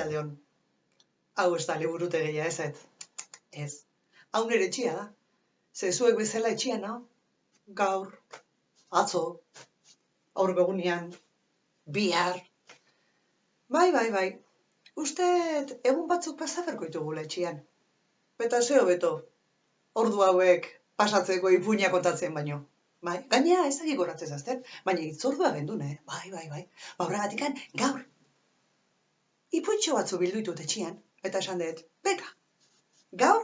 Arratsaldeon. Hau ez da liburutegia ez. Ez. Hau nire etxea da. Ze zuek bezala etxean hau. Gaur, atzo, aurreko egunean, bihar. Bai. Usteet egun batzuk pasa beharko ditugula etxean. Eta ze hobeto, ordu hauek pasatzeko ipuina kontatzen baino. Bai, gainera ez dakik goratzen zazten, baina itzordua gendun, Bai. Horregatikan, gaur. Ipuitxo batzu bildu ditut etxean, eta esan dut, beka, gaur,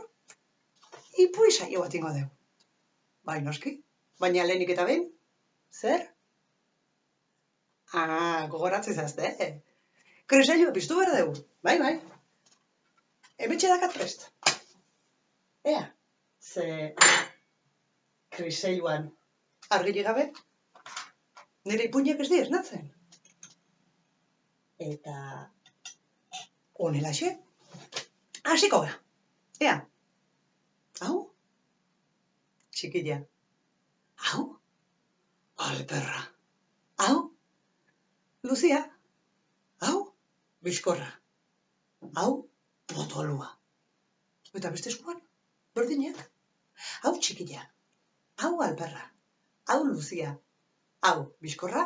ipui saio bat ingo deu. Bai, noski, baina lehenik eta behin, zer? Gogoratzen zazte, Krisailua piztu behar dugu, bai. Hementxe dakat prest. Ea, ze krisailuan argirik gabe, nire ipuinak ez di esnatzen. Eta honelaxe, hasiko gara. Ea, hau, txikila, hau, alperra, hau, Luzia, hau, bizkorra, hau, potolua. Eta beste eskuan, berdinak, hau txikila, hau alperra, hau Luzia, hau bizkorra,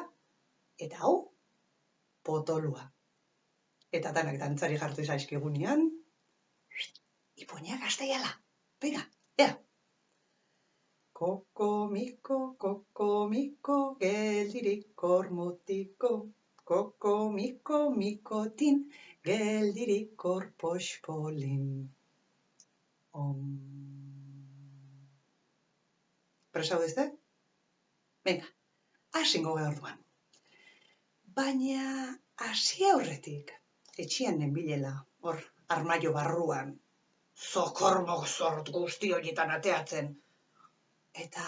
eta hau potolua. Eta danak dantzari jartu zaizkigunean, ipuinak asteiala. Venga, ea. Koko miko, geldirik ormotiko. Koko mikotin, geldirik pospolin. Presau dezte? Venga, hasingo gara orduan. Baina, hasi aurretik, etxean nenbilela, hor, armaio barruan, zokormok zort guzti horietan ateatzen. Eta,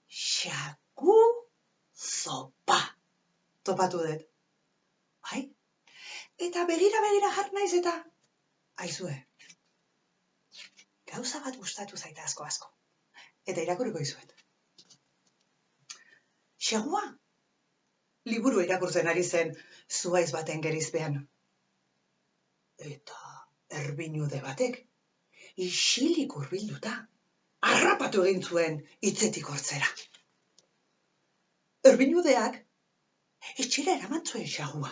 xagu zopa, topatu dut. Bai? Eta begira jart naiz eta, aizue, gauza bat gustatu zaita asko. Eta irakurriko izuet. Xagua, liburu irakurtzen ari zen zuaiz baten gerizpean. Eta erbinude batek, isilik hurbilduta, harrapatu egin zuen hitzetik hortzera. Erbinudeak, etxera eraman zuen xagua.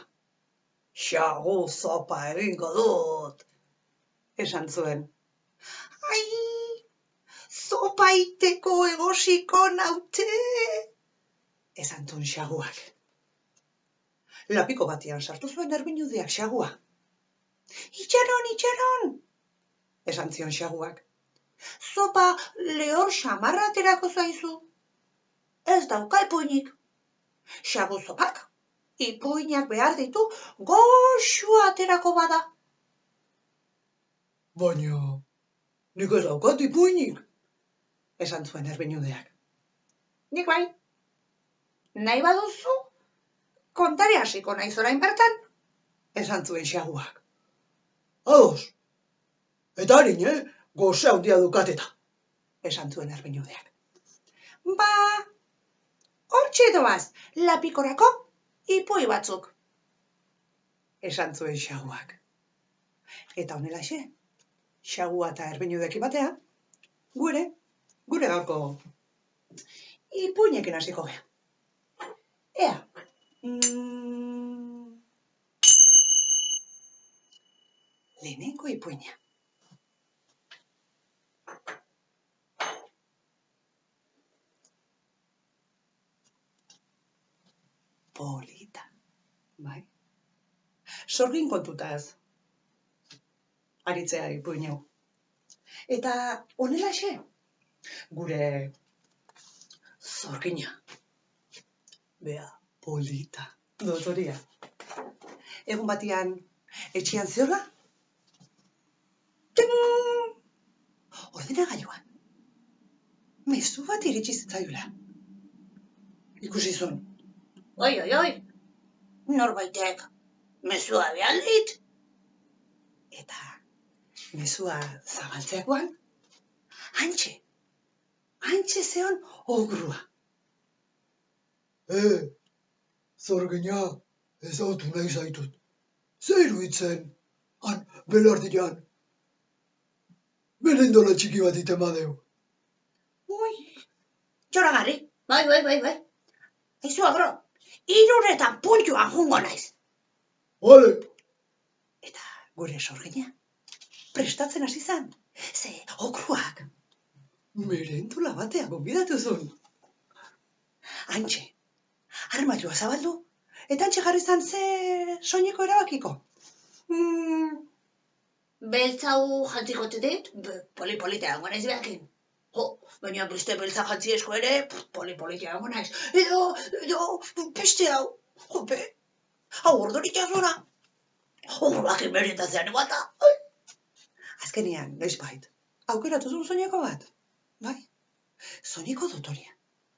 Xagu zopa egingo dut, esan zuen. Ai, zopa iteko egosiko naute, esan zuen xaguak. Lapiko batean sartu zuen erbinudeak xagua. Itxaron, esan zion xaguak. Zopa lehor xamarra aterako zaizu. Ez dauka ipuinik. Xagu zopak, ipuinak behar ditu goxua aterako bada. Baina, nik ez daukat ipuinik, esan zuen erbinudeak. Nik bai, nahi baduzu, kontari hasiko naiz orain bertan, esan zuen xaguak. Ados, eta harin, goze handia dukateta, esan zuen erbinudeak. Ba, hortxe doaz, lapikorako ipui batzuk, esan zuen xaguak. Eta honelaxe, xagua eta erbinudekin batea, gure gaurko ipuinekin hasiko gea. Ea, lehenengo ipuina. Polita, bai. Sorgin kontutaz, aritzea ipuineu. Eta honelaxe, gure zorgina. Bea, polita, dotoria. Egun batian, etxean zeola? Ordenagailuan. Mezu bat iritsi zitzaiola. Ikusi zuen. Oi, norbaitek mezua behal dit. Eta mezua zabaltzeakoan, hantxe zeon ogrua. Zorgina, ezautu nahi zaitut, Zer iruditzen, han, belardian, merendola txiki bat itema deu. Ui, txoragarri, bai. Aizu agro, 3 puntuan jungo naiz. Bale, Eta gure sorgina, prestatzen hasi zan. Ze, okruak, merendula batea gonbidatu zuen. Antxe, armailua zabaldu, eta antxe jarri zan ze soineko erabakiko. Beltzau jantzikote dit, poli-politea hango naiz behakin. Baina beste beltza jantzi esko ere, poli-politea hango naiz. Edo, peste hau, jope, hau ordorik jazora. Horrak emerentatzean bata. Azkenean, noizbait, aukeratu zuen soineko bat. Bai, soineko dotoria.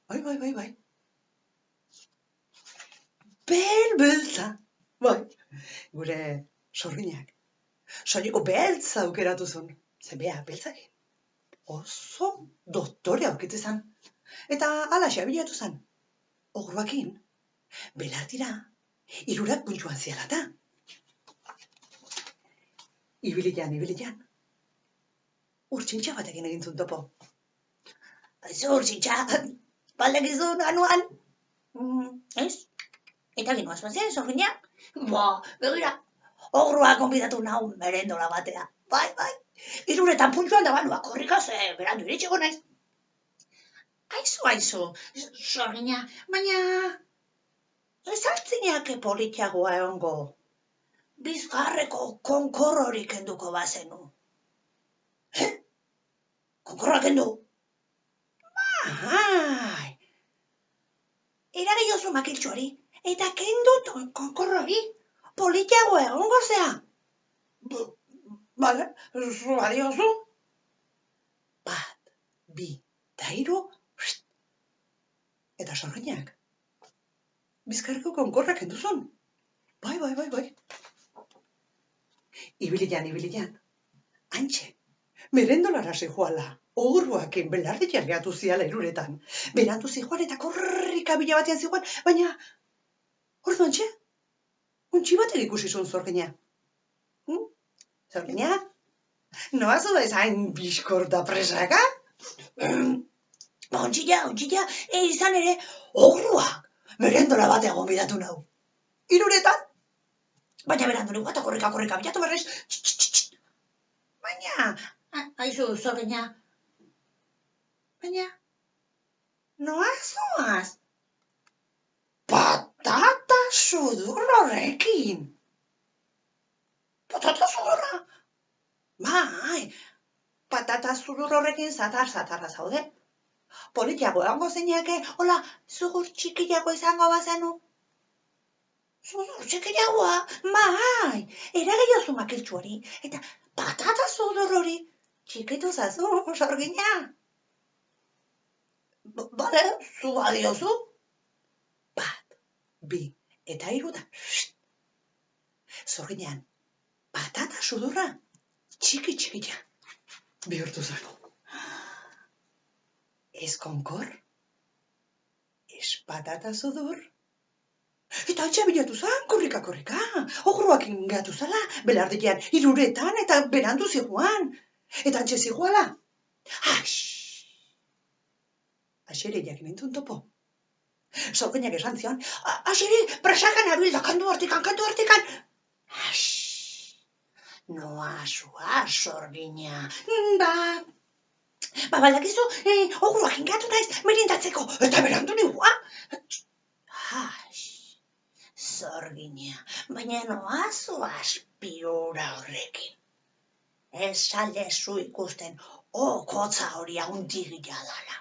Bai. Beltza. Bai, gure sorginak. Soineko beltza aukeratu zuen. Zebea, beltzakin. Oso doktore aurkitu zan. Eta alaxe abilatu zan. Ogruakin, belartira, 3 puntuan zialata. Ibilian. Urtsintxa batekin egin zuen topo. Aizu urtsintxa, baldakizun anuan. Ez? Eta ginoaz bazien, sorgina? Begira, ogruak konbidatu nau merendola batea. Bai. 3 puntuan da banua, korrika ze, berandu iritsiko naiz. Aizu, sorgina, baina ez altzineak politiagoa egongo. Bizkarreko konkorrorik kenduko bazenu. Konkorroa kendu? Ai, Eragiozu makiltxori, eta kendu konkorrori, politiagoa egongo zea. Bale, zu adiozu. 1, 2, eta 3, eta sorginak. Bizkarreko konkorrak enduzun. Bai. Ibilian. Antxe, merendolara zijoala. Ogruakin belardi jarriatu ziala 3etan. Berandu zijoan eta korrika bila batean zijoan, baina, ordu antxe, untxi batek ikusi zuen sorgina. Sorgina? Noa zu ezain bizkor da presaka? Ontsila, izan ere, ogruak merendola batea gonbidatu nau. 3etan? Baina berandu nigu eta korrika, bilatu berriz. Baina, Aizu, sorgina. baina, noa zoaz? Patata sudur horrekin. Patata sudurra? Bai, patata zudur horrekin zatarra zaude. Politiago egongo zeineake, hola, zugur txikiago izango bazenu. Sudur txikiagoa? Bai, eragiozu makiltxu hori, eta patata zudur hori txikitu zazu, sorgina. Bale, zu badiozu? 1, 2, eta 3 da. Sorginean, patata sudurra txikia bihurtu zen. Ez konkor, ez patata sudur. Eta antxe bilatu zan, korrika. Ogruakin gehatu zala, belardian 3etan eta berandu zijoan. Eta antxe zijoala. Axere jakin entzun topo. Sorginak esan zion, axere, presakan abilda, kandu hortikan. Noa zua, sorgina. Balakizu, ogruakin gehatu naiz, merindatzeko, eta berandu nigua. Sorgina, baina noa zua aspirura horrekin. Ez salezu ikusten, okotza hori haundigila dala.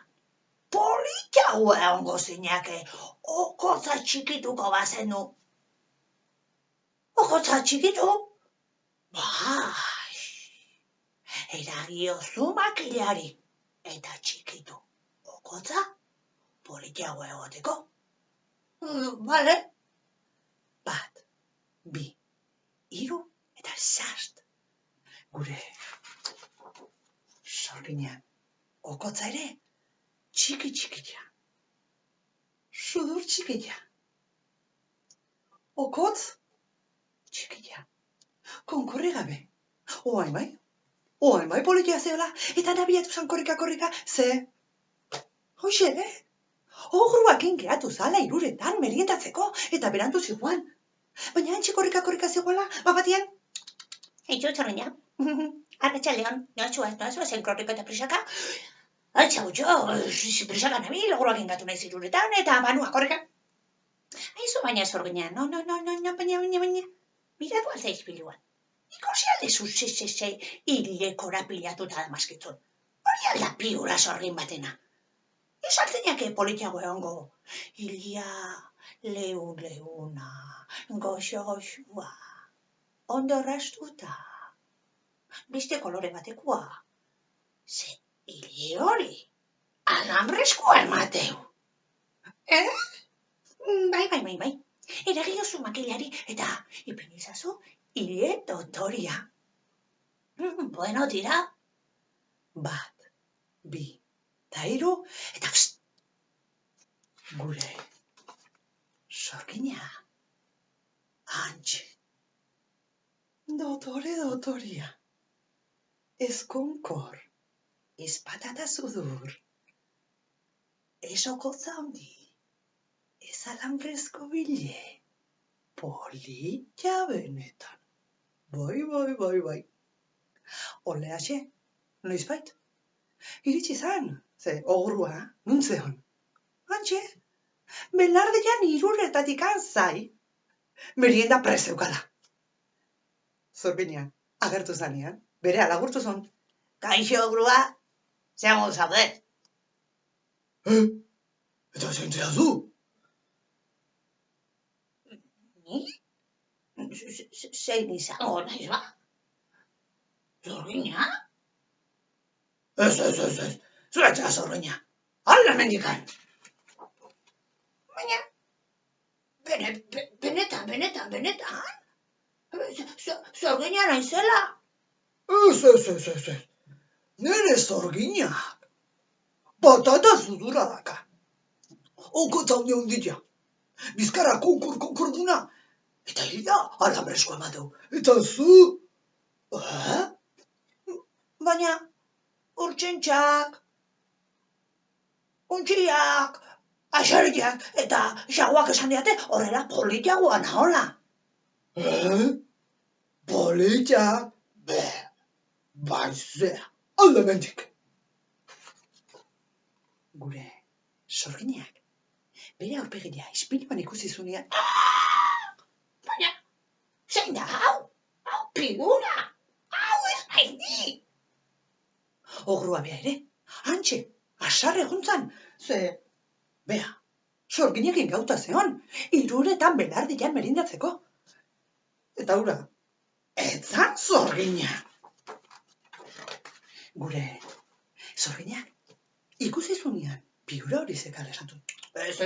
Politiagoa egongo zinake, okotza txikituko bazenu. Okotza txikitu? Bai. Eragiozu makilari, eta txikitu. Okotza, politiagoa egoteko. Bale? 1, 2, 3 eta 6. Gure sorginean, okotza ere, txikia. Sudur txikia. Okotz, Txikia, konkorri gabe. Oain bai politia zeola, eta nabiatu zan korrika, ze... Hoxe, ogruak inkeatu zala iruretan meriendatzeko, eta berantu zigoan. Baina antxe korrika zegoela, bapatian... Eitxo, Zorgina. Arratxaldeon, noazua zen korrika eta prisaka. Altza gutxo, prisaka nabil, ogruak ingatu nahi ziruretan, eta banua korrika. Aizu baina, Zorgina, no, baina. Miratu alza izpiluan. Ikusi aldezu ze hile korapilatuta damazkitzun. Hori alda piura Zorgin batena. Esaltzenak politiago egongo. Hilia, leuna, goxoa, ondo rastuta. Biste kolore batekoa. Ze hile hori, alambrezkoa emateu. Bai. Eragiozu makilari eta ipinizazu hile dotoria. Bueno, tira. 1, 2, eta 3, eta pst! Gure Zorgina. Antxe. Dotoria. Ez konkor. Ez patata sudur. Ez okotza handi. Ez alambrezko bile. Polita benetan. Bai. Oleaxe, noizbait. Iritsi zan, ze ogrua, nuntzeon. Antxe, belardean iruretatik zai. Merienda prezeukala. Zorgina, agertu zanean, bere alagurtu zon. Kaixo ogrua, zeago zaude. Eta zentzea zu? Ni? Zein izango naiz ba? Zorgina? Ez. Zuretzea, Zorgina. Hala mendikan. Baina, benetan? Zorgina naizela? Ez. Nere Zorginak. Patata sudura daka. Okotza hundia. Bizkarra konkur duna. Eta hilda alambrezko emateu. Eta zu... Baina, urtsentxak, untxiak, axeriak eta xaguak esan diate horrela politiagoa nahola. Polita? Baizea. Alde mendik. Gure Zorginak. Bere aurpegia ispiluan ikusi zunean. Baina, zein da hau? Hau figura. Hau ez naiz ni. Ogrua bea ere. Antxe, asarre egontzan. Ze, bea, Zorginekin gauta zeon. Iruretan belardian merindatzeko. Eta hura, etzan Zorgina. Gure Zorginak ikusi zunean. Piura hori zekala esan du. Ez.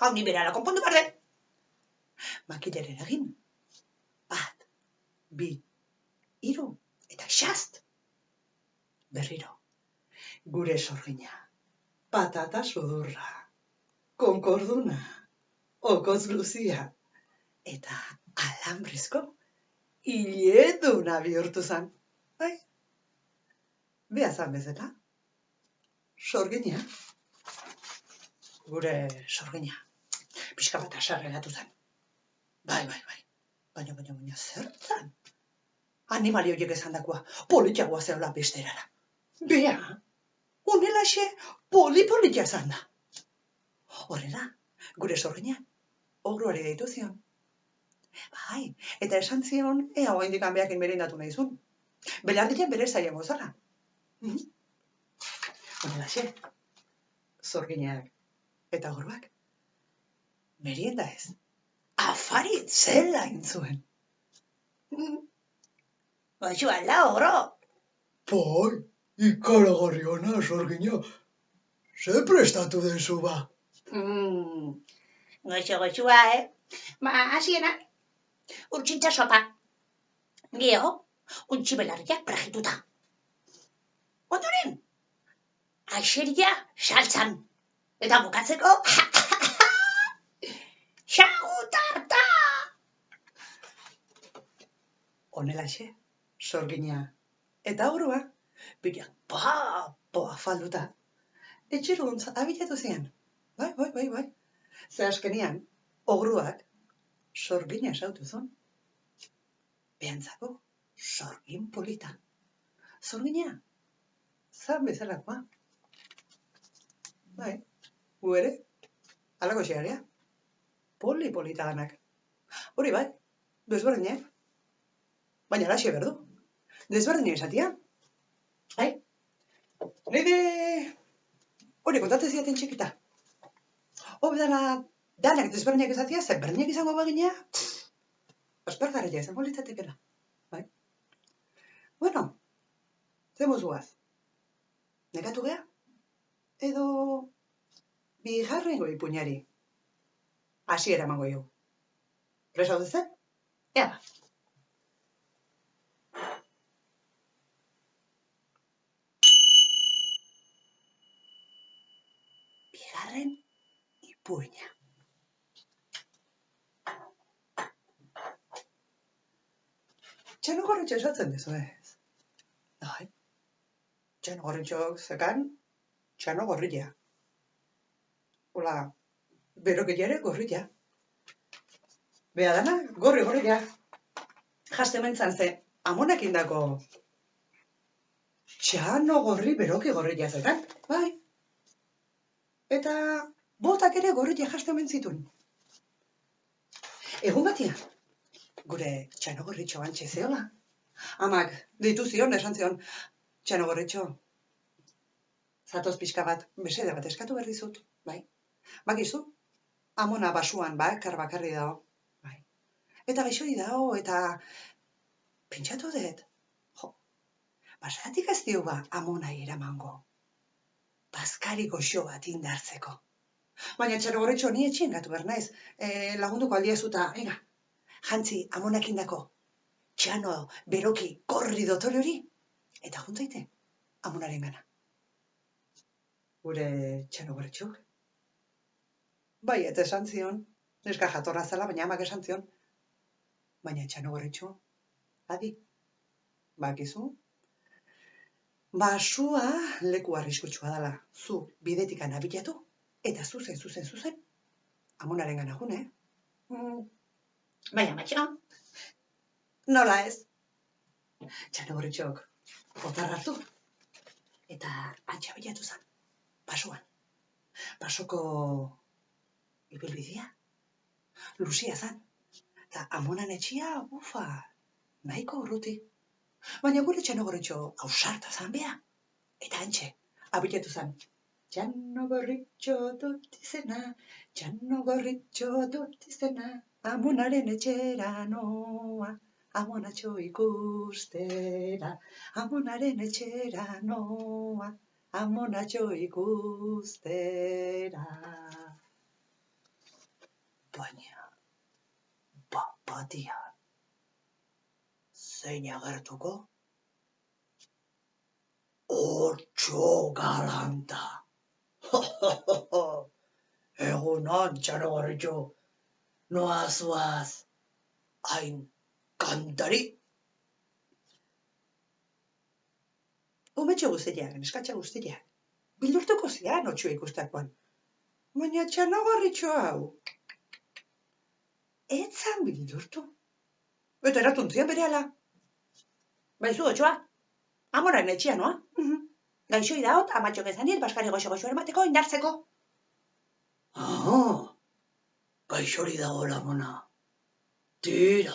Hau ni berara konpondu barde. Makileren egin. 1, 2, 3, eta xast. Berriro. Gure Zorgina. Patata sudurra. Konkorduna. Okoz luzia. Eta alambrezko hileduna bihurtu zan. Bai. Bea zan bezala. Zorgina. Gure Zorgina. Pixka bat asarregatu zen. Bai. Baina zertzan? Animali horiek esan dakoa, politiagoa zeola besterara. Bea, unelaxe politia zan da. Horrela, gure Zorgina, ogruari deitu zion. Bai, eta esan zion, ea oaindik hanbeakin merendatu nahi zuen. Belardian bere zaien gozala. Horrelaxe, Zorginak eta ogruak, merienda ez. Afari zela intzuen. Goxu alda, ogro. Bai, ikaragarri ona, Zorgina. Ze prestatu dezu ba? Goxua, Ba, hasiena, urtsintza sopa. Gero, untxi belarriak prajituta. Ondoren, axeria saltzan. Eta bukatzeko, xagu tarta! Honelaxe, sorgina. Eta orua, bideak papoa falduta, etxeruntz abilatu zian. Bai. Ze askenian, ogruak sorgina esautu zuen. Behantzako, sorgin polita. Sorgina, zan bezalakoa. Bai, gu ere, alako xearea. Polita ganak. Hori bai, desberdinak. Baina laxe berdu. Desberdinak esatia. Bai, nire hori kontatzen ziaten txikita. Hobedana danak desberdinak esatia, zer berdinak izango bagina, aspergarria izango litzatekela. Bai. Bueno, ze mozuaz? Nekatu gea? Edo bigarrengo ipuñari? Hasiera emango jo. Presa duzen? Ea ba. Bigarren ipuña. Txanogorritxo esatzen dezu ez? Bai. Txanogorritxok zekan, txanogorrilla. Hola, berokila ere gorrilla. Bea dana, gorrilla. Jaste mentzan ze, amonak indako txanogorri beroki gorrilla zekan. Bai. Eta botak ere gorrilla jaste mentzitun. Egun batia, gure txanogorritxo antxe zeola. Amak, deitu zion, esan zion, txanogorritxo, zatoz pixka bat, besede bat eskatu behar dizut, bai. Bakizu, amona basuan bakarri dago, bai. Eta gaixori dago, eta pentsatu dut, jo, basaratik ez dio ba amona eramango, bazkari goxo bat indartzeko. Baina txanogorritxo ni etxien gatu behar naiz, lagunduko aldiezuta, ega, jantzi amonak indako, txano beroki gorri dotore hori, eta juntaite, amonaren gana. Gure txanogorritxok? Bai, eta esan zion, neska jatorra zela, baina amak esan zion. Baina txanogorritxo, adi, bakizu, basua leku arriskutsua dela, zu bidetik anabilatu, eta zuzen, amonaren gana june, Baina, matxo, nola ez? Txanogorritxok, botar hartu, eta antxa bilatu zen, basuan. Basoko ibilbidea, luzia zen, eta amonan etxia, ufa, nahiko urruti. Baina gure txanogorritxo ausarta zan bea, eta antxe, abilatu zen. Txanogorritxo dut izena, amonaren etxera noa, amonatxo ikustera, amonaren etxera noa, amonatxo ikustera. Baina, batia, zein agertuko? Hortxo galanta. Egunon, txanogorritxo, noazuaz, hain kantari. Umetxo guztiak, neskatxa guztiak, bildurtuko zian otxua ikustakoan. Baina txanogorritxo hau, etzan bildurtu. Eta eratuntzian berehala. baizu otxoa, amoran etxia noa. Gaixoi daot, amatxok ezanit, baskari goxo emateko, indartzeko. Gaixori dago lamona. Tira.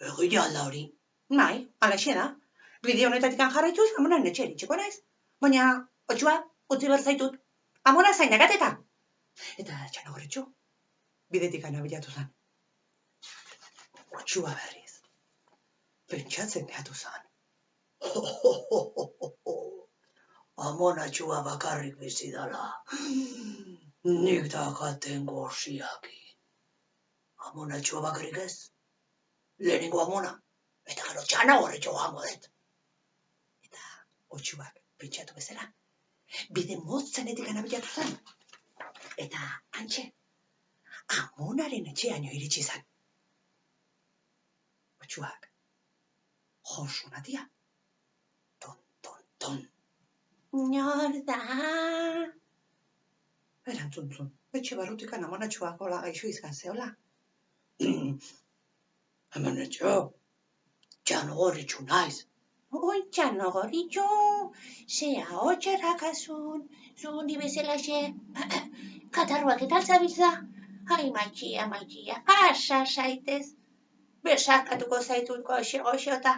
Egia alda hori. Bai, alaxe da. Bide honetatik jarraituz, amonan etxe eritxeko naiz. Baina, otxoa, utzi berzaitut. Amona zain dagateta. Eta txanogorritxo, bidetik anabilatu zen. Otxua berriz, pentsatzen gehatu zen. Amonatxua bakarrik bizi dala. Nik dakaten goziakin. Amonatxua bakarrik ez. Lehenengo amona. Eta gero txanogorritxo gango dut. Eta otxuak pentsatu bezala, bide motzenetik anabilatu zen. Eta antxe, amonaren etxeaino iritsi zen. Otxuak, josuna dia. Ton, ton, ton. Nor da? Erantzun zuen. Etxe barrutikan amonatxoak hola gaixo izan zehola. Amonatxo, txano gorritxu naiz. Oi, txano gorritxu, zea hotxerakazun, zundi bezalaxe, katarroak eta alzabiltza. Ai, maitxia, pasa zaitez. Besarkatuko zaitut goxota.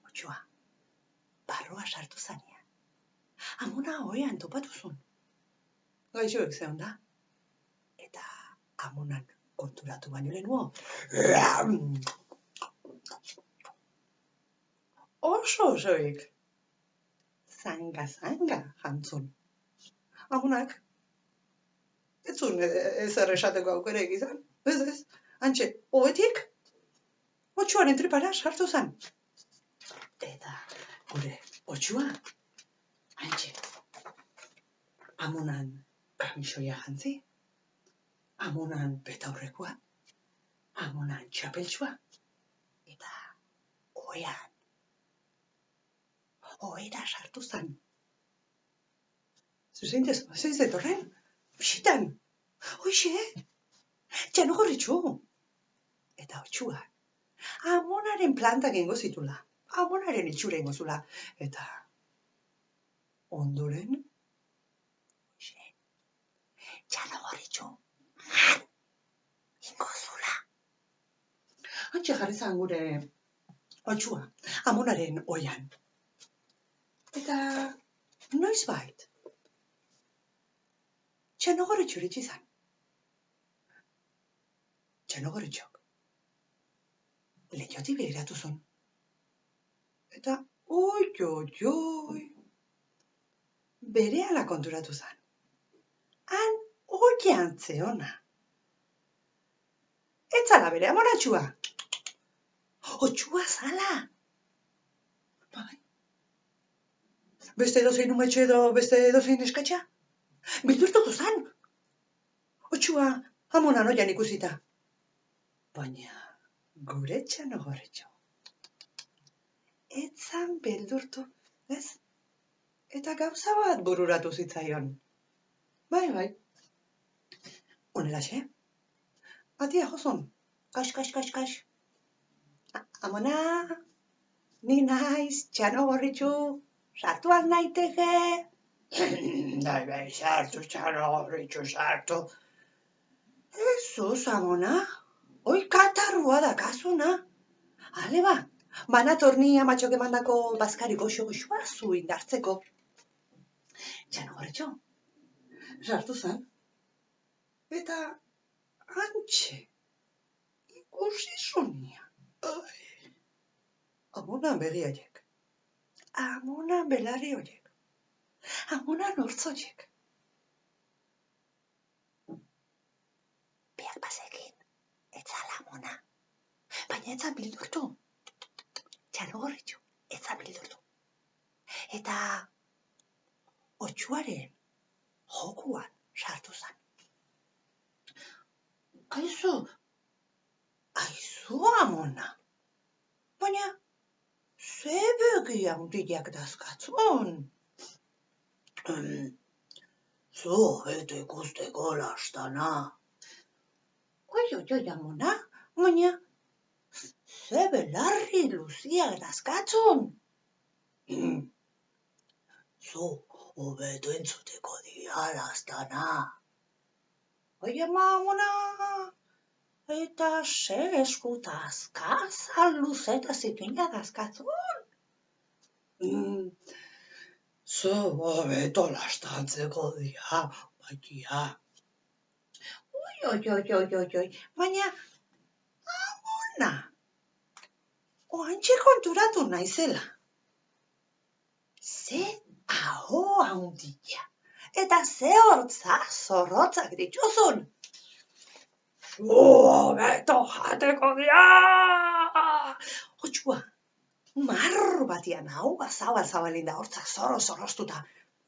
Otxua, barroa sartu zanean. Amona oean topatu zuen. Gaixoek zehon da. Eta amonan konturatu baino lehenuo. Oso osoik. Zanga jantzun. Amonak, ez zuen ezer esateko aukera egizan. Ez, antxe, hobetik, otxuaren tripara sartu zen. Eta gure otxua, antxe, amonan kamisoia jantzi, amonan betaurrekoa, amonan txapeltsua, eta oera sartu zen. Zein zetorren? Bizitan, hoxe, txano gorritxu. Eta otxua, amonaren plantak ingo zitula, amonaren itxura ingo zula. Eta ondoren, hoxe, txano gorritxu, ingo zula. Antxe jarri zan gure otxua, amonaren oian. Eta noiz bait, txano gorritxu iritsi zan. Txano gorritxok, lehioti begiratu zuen. Eta, oi, berehala konturatu zan. Han oian zeona. Ez zala bere amonatxua. Otxua zala. Bai. Beste edozein umetxo edo beste edozein eskatxa? Bildurtuko zan. Otxua amonan oian ikusita. Baina gure txano gorritxo. Ez zan beldurtu, ez? Eta gauza bat bururatu zitzaion. Bai. Honelaxe? Atia jozun. Kas. Amona, ni naiz, txano gorritxu, sartu naiteke. Bai, sartu, txano gorritxu, sartu. Ezuz, amona, hoi katarrua dakazuna. Ale ba, banatorni amatxok emandako bazkari goxo-goxoa zu indartzeko. Txano gorritxo, sartu zen. Eta antxe, ikusi zunia. Amonan begiaiek, amonan belarri horiek, amonan hortzoiek. Biak bazekin, ez zala amona. Baina ez zan bildurtu. Txano gorritxu, ez zan bildurtu. Eta otxuaren jokuan sartu zen. Aizu amona. Baina, ze begi handiak dazkatzun. Zu hobeto ikusteko lastana. Oi, amona, baina, ze belarri luziak dazkatzun. Zu hobeto entzuteko dira lastana. Oi, amona, eta ze eskuta azkazal luzeta zituina dazkatzun. Zu hobeto lastantzeko dira, baitia. Oi, baina, amona, oantxe konturatu naizela. Ze aho handia, eta ze hortza zorrotzak dituzun. Zu hobeto jateko dira! Otxua, marr batian hau zabalinda hortzak zorroztuta.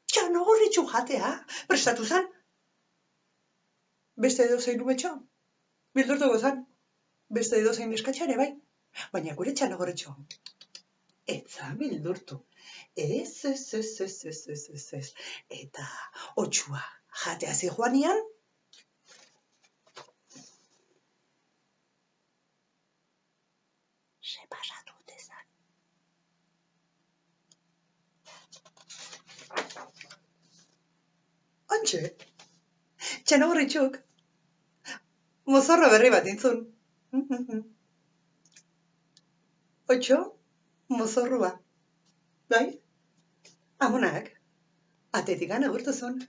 Txano gorritxu jatea, prestatu zan. Beste edozein umetxo, bildurtuko zan. Beste edozein eskatxare, bai. Baina gure Txanogorritxo. Etza beldurtu. Ez. Eta otxua jatea zijoanian, Se pasatu dezan. Antxe, Txanogorritxuk mozorro berri bat intzun. Otxo, mozorrua. Bai? Amonak, atetikan agurtu zuen.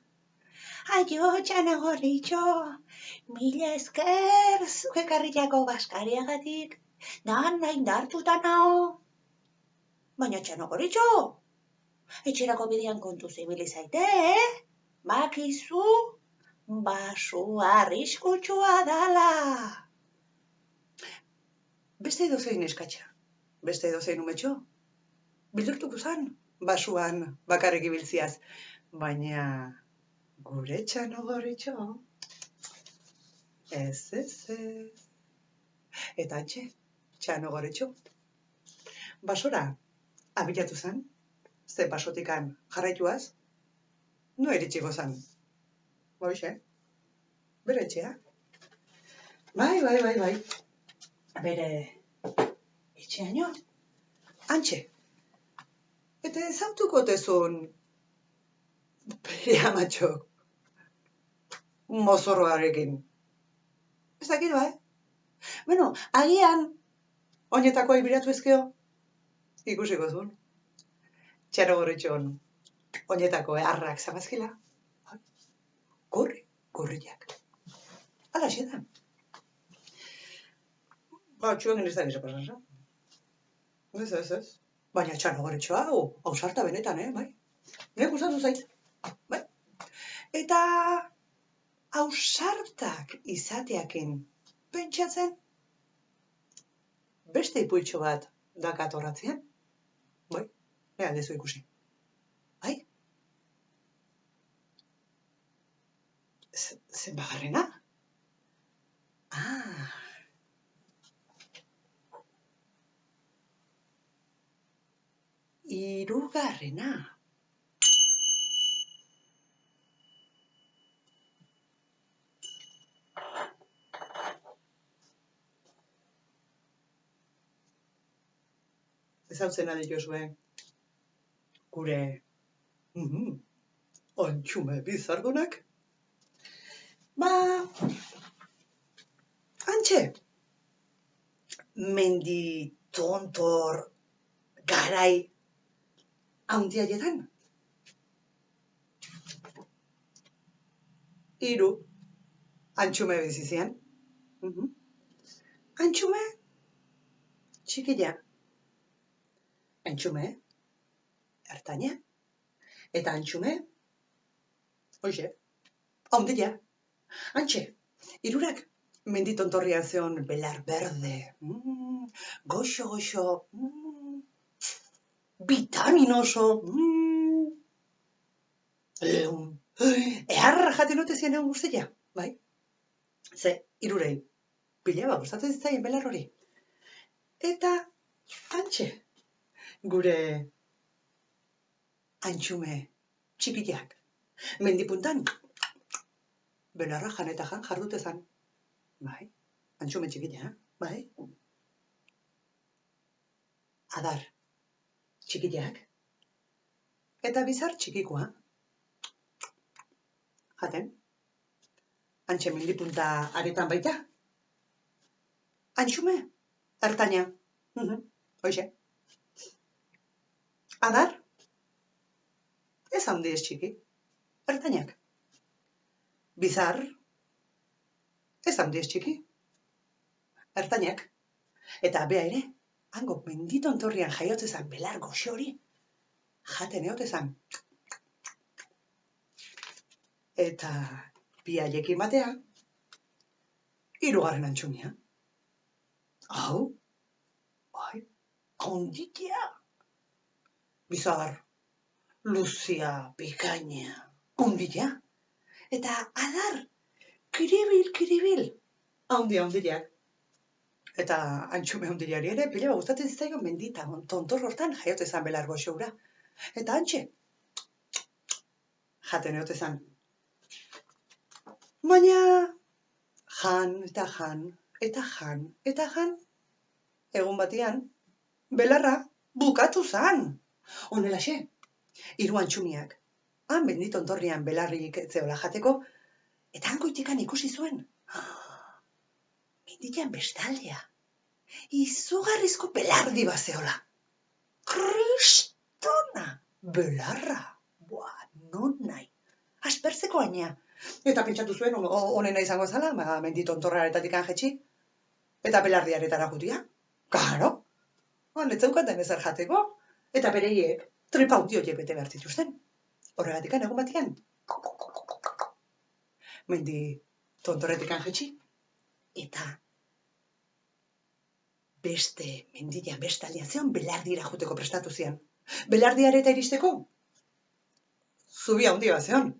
Aio, Txanogorritxo, mila esker zuk ekarritako baskariagatik. Dan indartuta nao. Baina Txanogorritxo, etxerako bidean kontu zibili zaite, Bakizu, basu arriskutsua dala. Beste edozein eskatxa, beste edozein umetxo. Bildurtuko zan, basuan bakarrik ibiltziaz. Baina gure Txanogorritxo. Ez. Eta antxe, Txanogorritxo. Basora, abilatu zan, ze basotikan jarraituaz, no iritsiko zan. Boixe, bere etxea. Bai. Bere etxeaino. Antxe. Eta ezautuko tezun bere amatxo mozorroarekin. Ez dakit, bai? Bueno, agian, oinetako aibiratu ezkeo, ikusiko zuen. Txanogorritxon, oinetako eharrak zamazkila. Gorriak. Hala xedan. Txuan ez da gisa pasasa. Ez. Baina Txanogorritxo hau ausarta benetan, bai? Nek gustatu zait, bai? Eta ausartak izateakin pentsatzen, beste ipuitxo bat dakat horratzean, bai? Ea dezu ikusi. Bai? Zenbagarrena? Hirugarrena. Ezautzen adituzue gure ontxume bizardunak. Antxe, mendi tontor garai handiaietan. 3 antxume bizizian. Antxume txikila. Antxume ertaina. Eta antxume, hoxe, handia. Antxe, 3 menditontorrian zeon belar berde. Goxo, vitaminoso. Eharra jaten ote zian egon guztia, bai? Ze, 3 pila gustatzen zitzaien belar hori. Eta, antxe, gure antxume txikiak. Mendipuntan, belarra jan eta jan jardute zan. Bai, antxume txikila, bai? Adar txikiak. Eta bizar txikikoa. Jaten, antxe mendipunta aretan baita. Antxume, ertaina. Hoxe. Adar, ez handi ez txiki, ertainak. Bizar, ez handi ez txiki, ertainak. Eta bea ere, hango menditontorrian jaiotzezan belar goxo hori, jaten eotezan. Eta biaiekin batea, 3. antxumia. Hau, bai, handitia. Bizar, luzia, bikaina, handia. Eta adar, kiribil, handiak. Eta Antxume hundiriari ere pila gustatzen zitzaion mendita tontor hortan jaiote zan belar goxoura. Eta antxe, jaten egote zan. Baina, jan, eta jan, eta jan, eta jan, egun batian, belarra bukatu zan. Honelaxe, hiru antxumiak, han menditontorrian belarrik etzeola jateko, eta hangoitikan ikusi zuen. Mendian bestaldea, izugarrizko belardi bazeola. Kristona, belarra, non nahi, aspertzeko aina. Eta pentsatu zuen, honena izango zala, menditontorraretatik jetxi, eta belardiaretara jutia. Karo, netzeukaten ezer jateko, eta bereiek tripautio jepete behar zituzten. Horregatik egun batian, mendi tontorretik jetxi, eta beste mendian bestaldean zeon belardira juteko prestatu zian. Belardiareta iristeko, zubi handi bat zeon.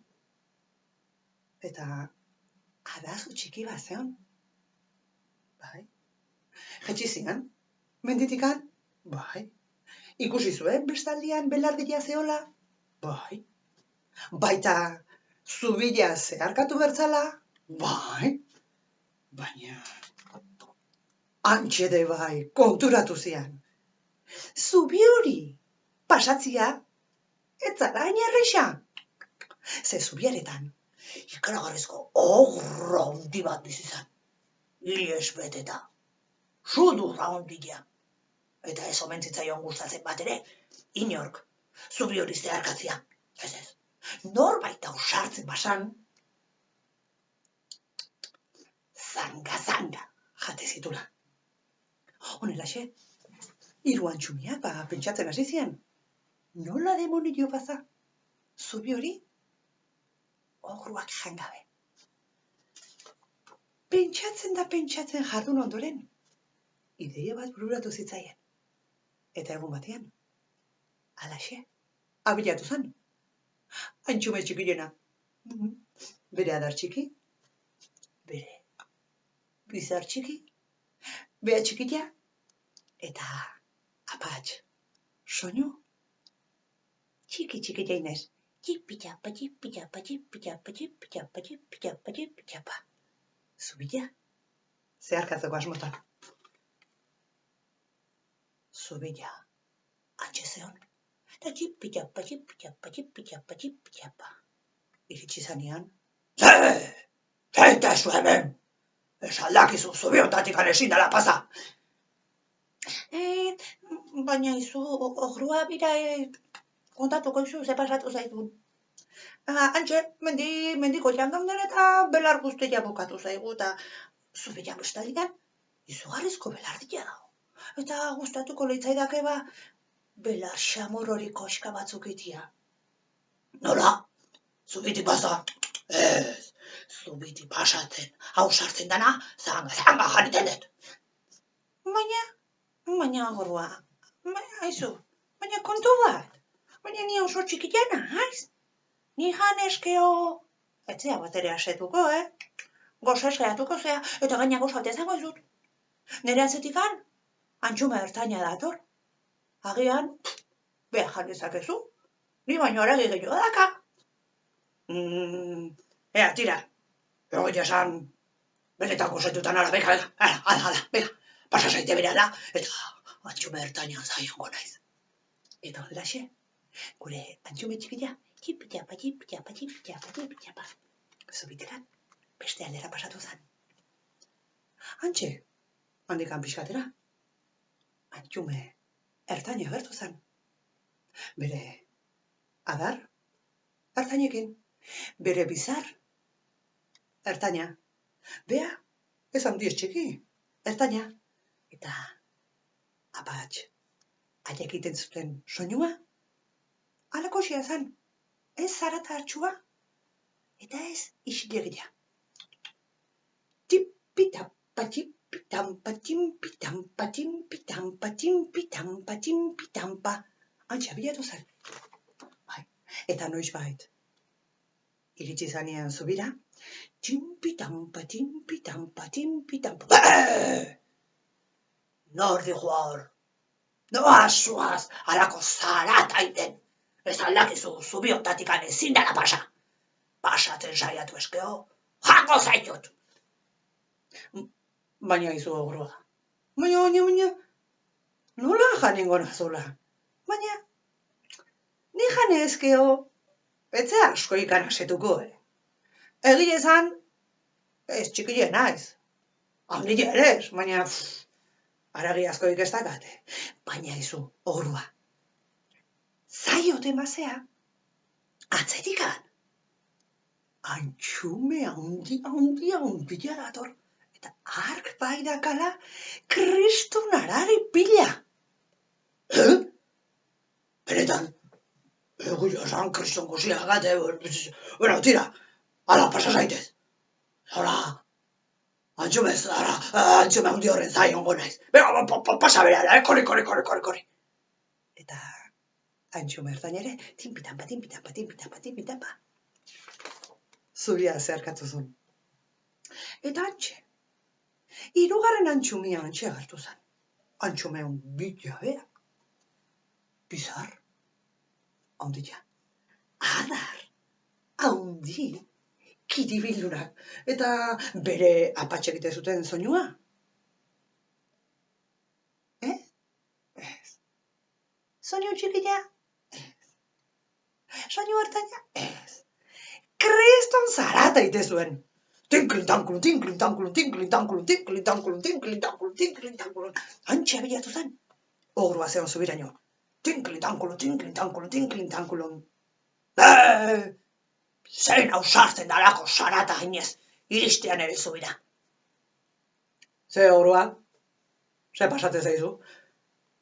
Eta adazu txiki bat zeon. Bai. Jetxi zian, menditikan, bai. Ikusi zuen bestaldean belardia zeola, bai. Baita zubila zeharkatu bertzala, bai. Baina antxede bai, konturatu zian. Zubi hori pasatzia, ez zara hain erreixa. Ze zubiaretan, Ikaragarrizko ogro handi bat bizizan. Iles beteta. Sudurra handia. Eta ez omen zitzaion gustatzen bat ere, inork, zubi hori zeharkatzia. Ez. Norbait ausartzen basan, zanga jate zitula. Honelaxe, hiru antxumiak pentsatzen hasi zian. Nola demonio baza? Zubi hori? Ogruak jangabe. Pentsatzen jardun ondoren. Ideia bat bururatu zitzaien. Eta egun batean, alaxe, abilatu zan. Antxume txikilena. Bere adar txiki, bere bizar txiki, bea txikila, eta apatx, soinu, txiki jainez. Txipitxapa, txipitxapa, txipitxapa, txipitxapa, txipitxapa, txipitxapa. Zubila, zeharkatzeko asmotan. Zubila, antxe zeon. Eta txipitxapa, txipitxapa, txipitxapa, txipitxapa. Iritsi zanean. Eta zu hemen! Ez aldakizu zubiontatik ezin dela pasa. Baina izu, ogrua bira, kontatuko izu, ze pasatu zaitun. Antxe, mendiko jangauden eta belar guztia bukatu zaigu, eta zubila bestalikan, izugarrizko belardia dago. Eta gustatuko leitzaidake belar xamur hori koska batzuk itia. Nola? Zubiti pasa? Ez, zubiti pasatzen, hausartzen dana, zanga jarriten dut. Baina agorua, baina kontu bat, baina ni oso txikitena, haiz? Ni janeskeo, etzea bat ere asetuko, Gozaz gehiatuko zea, eta gaina gozaute zango izut. Nere atzetikan, antxume ertaina dator. Agian, beha janezakezu, ni baino aragi gehiago daka. Ea, tira, egoitea esan, benetako zetutan ala, beka, pasa zaite berala, eta antxume ertainan zaiongo naiz. Eta honelaxe, gure antxume txikila, Txipitxapa, txipitxapa, txipitxapa, txipitxapa. zubitekan, beste aldera pasatu zen. Antxe, handikan pixkatera, antxume ertaina agertu zen. Bere adar, ertainekin, bere bizar, ertaina, bea, ez handiz txiki, ertaina, eta apatx, haiek iten zuten soinua, alakoxia zen, ez zarata hartxua, eta ez isilegia. Tipitampa, tipitampa, timpitampa, timpitampa, timpitampa, timpitampa, antxe abilatu zen. Bai, eta noizbait, iritsi zanean zubira, timpitampa, timpitampa, timpitampa, Nor dijo hor. Zoaz, alako zarata iten. Ez aldakizu zubiontatik ezin dela pasa. Pasatzen saiatu eskeo, jango zaitut. Baina izu ogrua. Baina, nola janengo nazula? Baina, ni jane ezkeo, etze asko ikan asetuko, Egile esan, ez txikile naiz. Handile ere ez, baina, aragi asko ikestakate. Baina izu, ogrua. Zaiote mazea, atzetikan. Antxume handia dator. Eta ark baidakala kristun arari pila. Benetan, eguio esan kriston guzia gate, bueno, tira, ala pasa zaitez. Zora, antxume handi horren zai ongo naiz. Bega, pasa bereala, korri. Eta antxume ertain ere, tinpitampa. Zubia zeharkatu zuen. Eta antxe, hirugarren antxumia antxe agertu zen. Antxume handia bea. Bizar, handia. Adar, handi, kiribildunak. Eta bere apatxek egite zuten soinua. Ez. Soinu txikila? Ez. Soinu hartaina? Ez. Kriston zarata ite zuen. Tinklin-tankulun. Antxe abilatu zen. Ogrua zeon zubiraino. Tinklin-tankulun. Zein ausartzen dalako zarata hainez, iristean ere zubira. Ze ogrua? Ze pasatzen zaizu?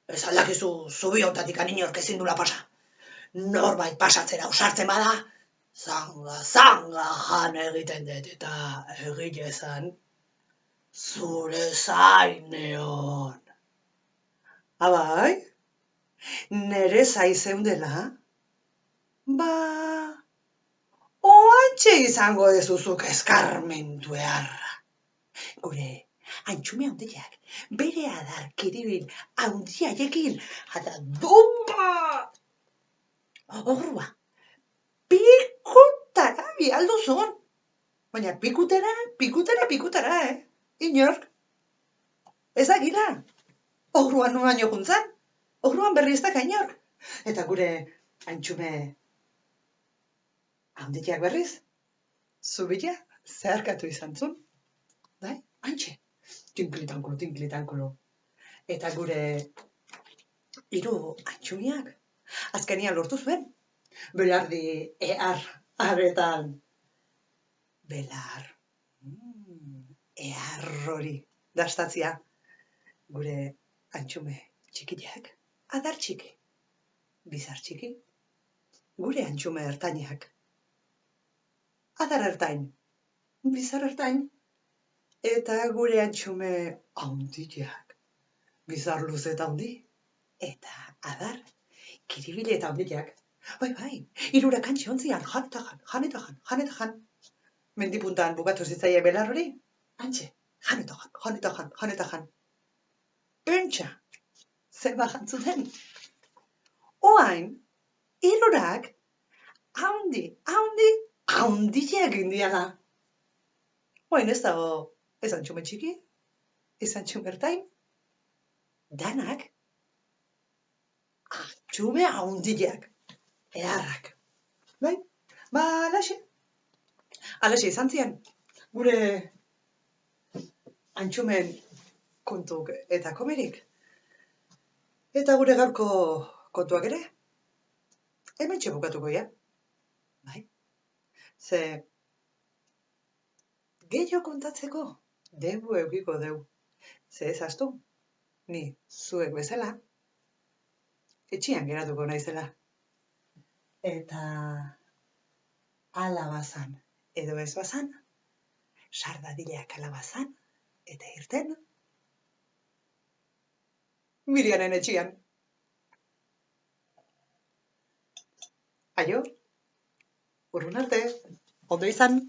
Ez aldakizu zubiontatik inork ezin dula pasa. Norbait pasatzera ausartzen bada, zanga jan egiten dut, eta egile ezan, zure zaineon. Abai, nere zaizeundela? Ba, oantxe izango dezuzuk eskarmentu eharra. Gure, antxume handiak, bere adar kiribil handiaiekin, eta domba! Horrua, pikutara bialdu zuen. Baina pikutara, Inork. Ezagila. Horruan nuan jokuntzan. Horruan berri ez daka inork. Eta gure antxume handiak berriz. Zubila zeharkatu izan zuen. Bai, antxe. Tinkli-tankulu. Eta gure hiru antxumiak azkenian lortu zuen. Belardi eharretan. Belar. Eharrori dastatzia. Gure antxume txikiak. Adar txiki. Bizar txiki. Gure antxume ertainak. Adar ertain. Bizar ertain. Eta gure antxume handiak. Bizar luze eta handi. Eta adar kiribile eta handiak. Bai, hirurak antxe ontzian, jan eta jan. Mendipuntan bukatu zitzaie belar hori, antxe, jan eta jan. Pentsa, zeba jantzuten. Oain, hirurak handiak indiala. Oain ez dago, ez antxume txiki, ez antxume ertain, danak antxume handiak. Eharrak. Bai? Ba, alaxe izan zian. Gure antxumen kontuk eta komerik. Eta gure gaurko kontuak ere. Hemen bukatuko ja. Bai? Ze gehiago kontatzeko denbu eukiko deu. Ze ez astu, ni zuek bezala, etxian geratuko naizela. Eta alabazan edo ez bazan, sardadila kalabazan eta irten Mirianen etxian. Aio, urrun arte, ondo izan.